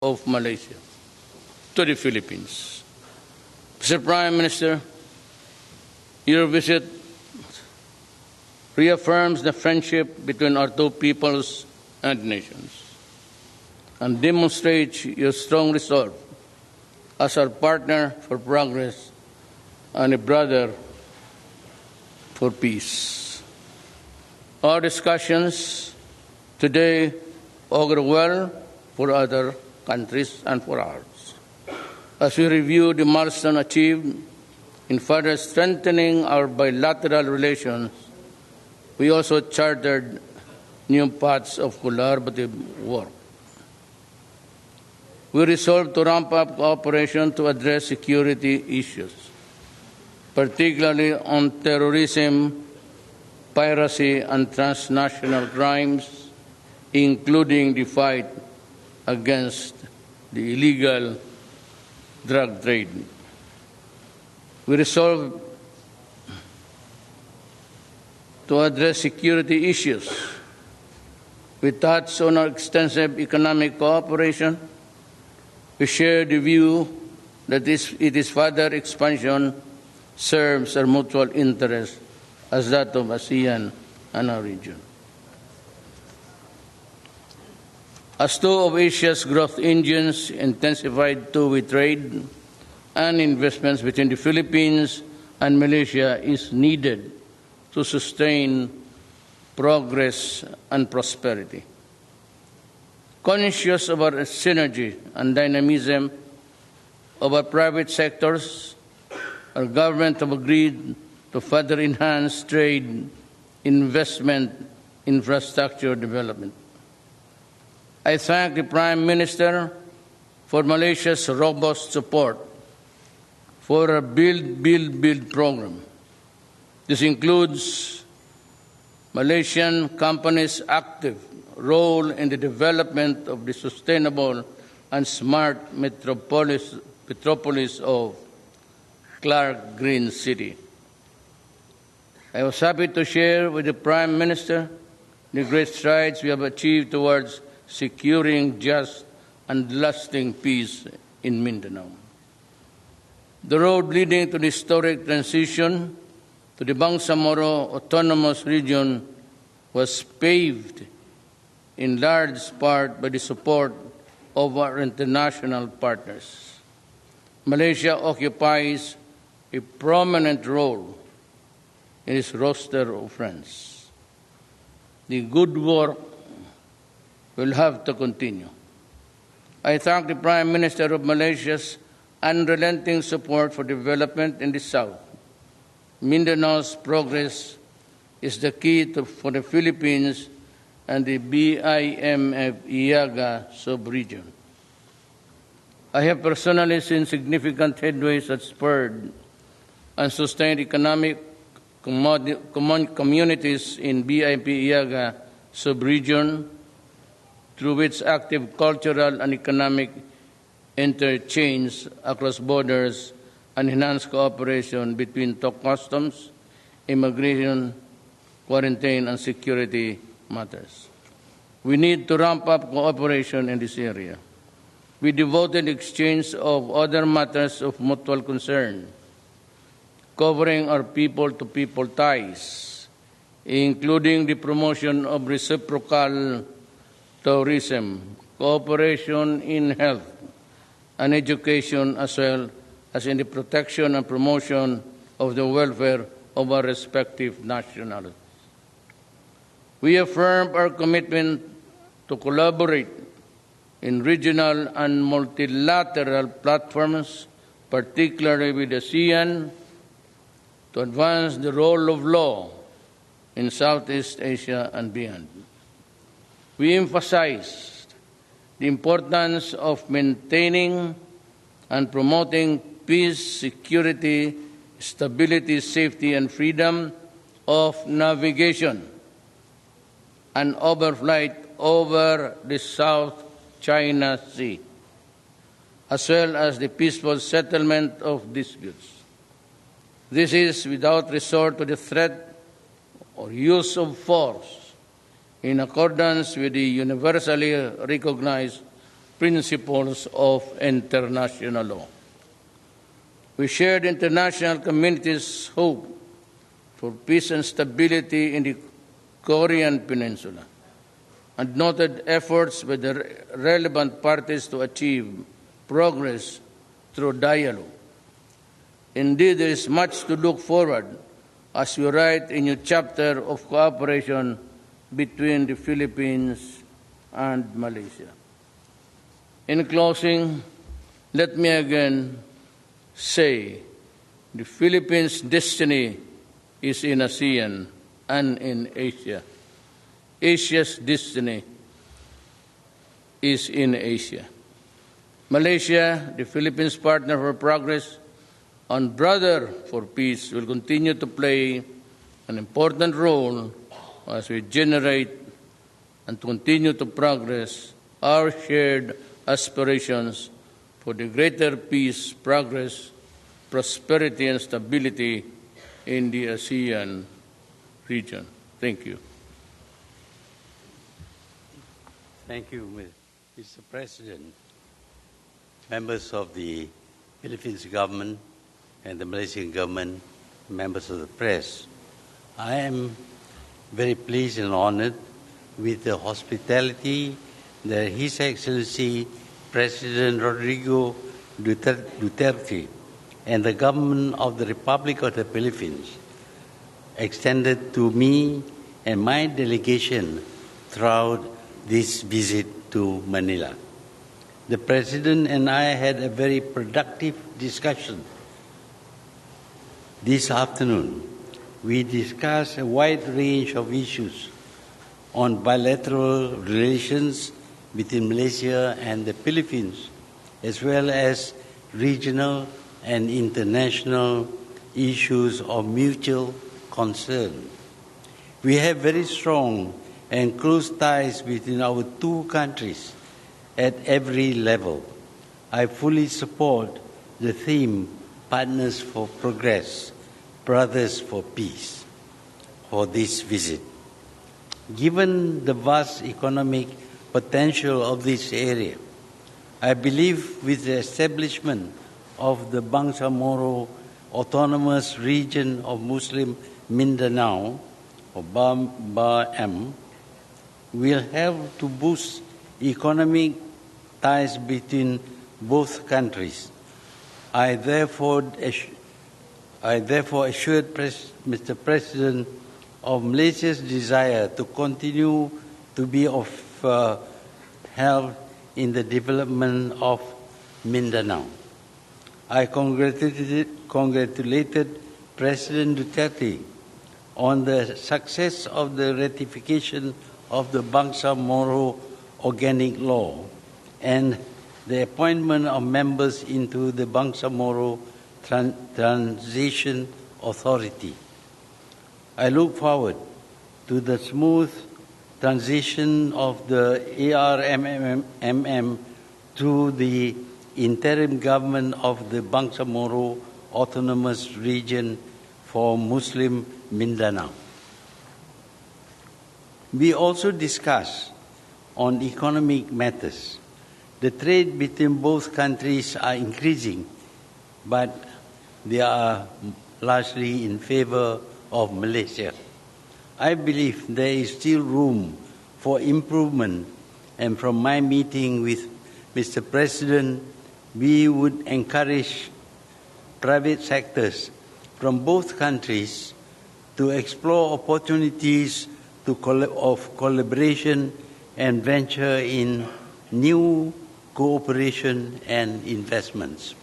of Malaysia to the Philippines. Mr. Prime Minister, your visit reaffirms the friendship between our two peoples and nations and demonstrates your strong resolve as our partner for progress and a brother for peace. Our discussions today augur well for other countries and for ours. As we review the milestone achieved in further strengthening our bilateral relations, we also chartered new paths of collaborative work. We resolved to ramp up cooperation to address security issues, particularly on terrorism, piracy, and transnational crimes, including the fight against the illegal drug trade. We resolved to address security issues. We touched on our extensive economic cooperation. We share the view that its further expansion serves our mutual interest as that of ASEAN and our region. As two of Asia's growth engines, intensified two-way trade and investments between the Philippines and Malaysia is needed to sustain progress and prosperity. Conscious of our synergy and dynamism of our private sectors, our government have agreed to further enhance trade, investment, infrastructure development. I thank the Prime Minister for Malaysia's robust support for our Build program. This includes Malaysian companies' active role in the development of the sustainable and smart metropolis of Clark Green City. I was happy to share with the Prime Minister the great strides we have achieved towards securing just and lasting peace in Mindanao. The road leading to the historic transition to the Bangsamoro Autonomous Region was paved in large part by the support of our international partners. Malaysia occupies a prominent role in its roster of friends. The good work will have to continue. I thank the Prime Minister of Malaysia's unrelenting support for development in the South. Mindanao's progress is the key for the Philippines and the BIMF-IAGA sub-region. I have personally seen significant headways that spurred and sustained economic communities in BIMF-IAGA sub-region through which active cultural and economic interchange across borders and enhanced cooperation between customs, immigration, quarantine, and security matters. We need to ramp up cooperation in this area. We devoted exchange of other matters of mutual concern, covering our people-to-people ties, including the promotion of reciprocal tourism, cooperation in health and education, as well as in the protection and promotion of the welfare of our respective nationalities. We affirm our commitment to collaborate in regional and multilateral platforms, particularly with ASEAN, to advance the role of law in Southeast Asia and beyond. We emphasized the importance of maintaining and promoting peace, security, stability, safety, and freedom of navigation and overflight over the South China Sea, as well as the peaceful settlement of disputes. This is without resort to the threat or use of force, in accordance with the universally recognized principles of international law. We share the international community's hope for peace and stability in the Korean Peninsula and noted efforts by the relevant parties to achieve progress through dialogue. Indeed, there is much to look forward as we write a new chapter of cooperation between the Philippines and Malaysia. In closing, let me again say the Philippines' destiny is in ASEAN and in Asia. Asia's destiny is in Asia. Malaysia, the Philippines' partner for progress and brother for peace, will continue to play an important role as we generate and continue to progress our shared aspirations for the greater peace, progress, prosperity, and stability in the ASEAN region. Thank you. Thank you, Mr. President, members of the Philippines government and the Malaysian government, members of the press. I am very pleased and honored with the hospitality that His Excellency President Rodrigo Duterte and the government of the Republic of the Philippines extended to me and my delegation throughout this visit to Manila. The President and I had a very productive discussion this afternoon. We discussed a wide range of issues on bilateral relations between Malaysia and the Philippines, as well as regional and international issues of mutual concern. We have very strong and close ties between our two countries at every level. I fully support the theme Partners for Progress, Brothers for Peace for this visit. Given the vast economic potential of this area, I believe with the establishment of the Bangsamoro Autonomous Region of Muslim Mindanao, or BAM, will help to boost economic ties between both countries. I therefore assured Mr. President of Malaysia's desire to continue to be of help in the development of Mindanao. I congratulated President Duterte on the success of the ratification of the Bangsamoro Organic Law and the appointment of members into the Bangsamoro Transition Authority. I look forward to the smooth transition of the ARMM to the interim government of the Bangsamoro Autonomous Region for Muslim Mindanao. We also discussed on economic matters. The trade between both countries are increasing, but they are largely in favor of Malaysia. I believe there is still room for improvement, and from my meeting with Mr. President, we would encourage private sectors from both countries to explore opportunities of collaboration and venture in new cooperation and investments.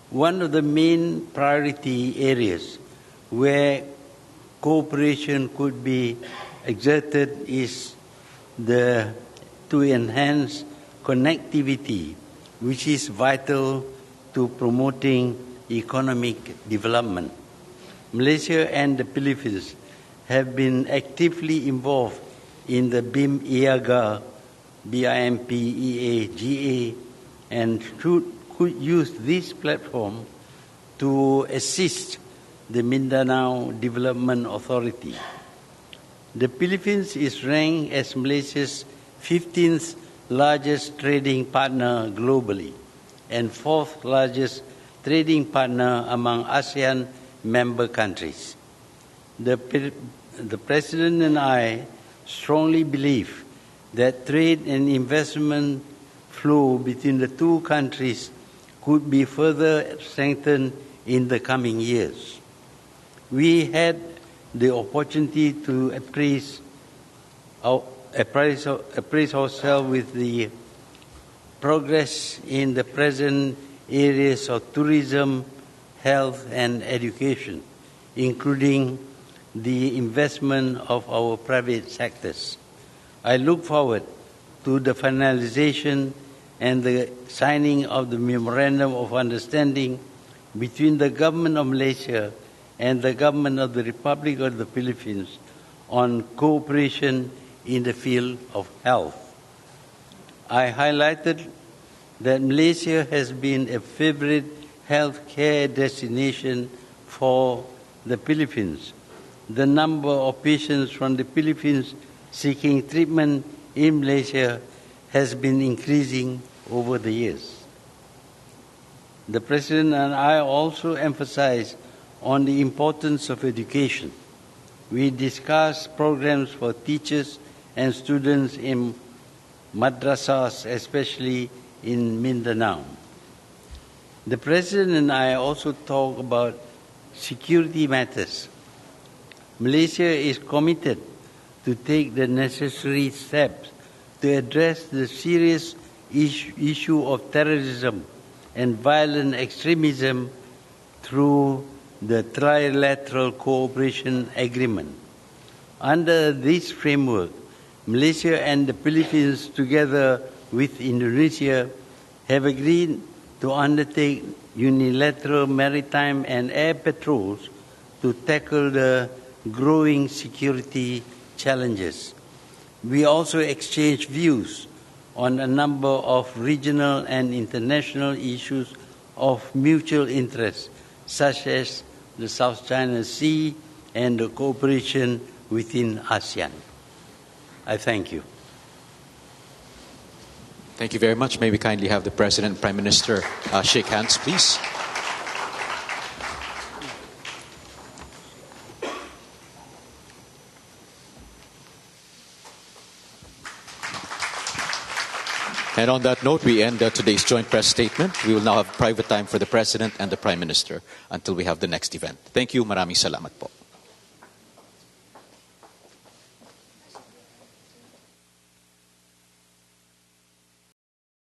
One of the main priority areas where cooperation could be exerted is to enhance connectivity, which is vital to promoting economic development. Malaysia and the Philippines have been actively involved in the BIMPEAGA, BIMPEAGA, and could use this platform to assist the Mindanao Development Authority. The Philippines is ranked as Malaysia's 15th largest trading partner globally and fourth largest trading partner among ASEAN member countries. The President and I strongly believe that trade and investment flow between the two countries could be further strengthened in the coming years. We had the opportunity to appraise ourselves with the progress in the present areas of tourism, health, and education, including the investment of our private sectors. I look forward to the finalization and the signing of the Memorandum of Understanding between the Government of Malaysia and the Government of the Republic of the Philippines on cooperation in the field of health. I highlighted that Malaysia has been a favorite healthcare destination for the Philippines. The number of patients from the Philippines seeking treatment in Malaysia has been increasing over the years. The President and I also emphasized on the importance of education. We discussed programs for teachers and students in madrasas, especially in Mindanao. The President and I also talked about security matters. Malaysia is committed to take the necessary steps to address the serious issue of terrorism and violent extremism through the Trilateral Cooperation Agreement. Under this framework, Malaysia and the Philippines, together with Indonesia, have agreed to undertake unilateral maritime and air patrols to tackle the growing security challenges. We also exchanged views on a number of regional and international issues of mutual interest, such as the South China Sea and the cooperation within ASEAN. I thank you. Thank you very much. May we kindly have the President and Prime Minister shake hands, please. And on that note, we end today's joint press statement. We will now have private time for the President and the Prime Minister until we have the next event. Thank you. Maraming salamat po.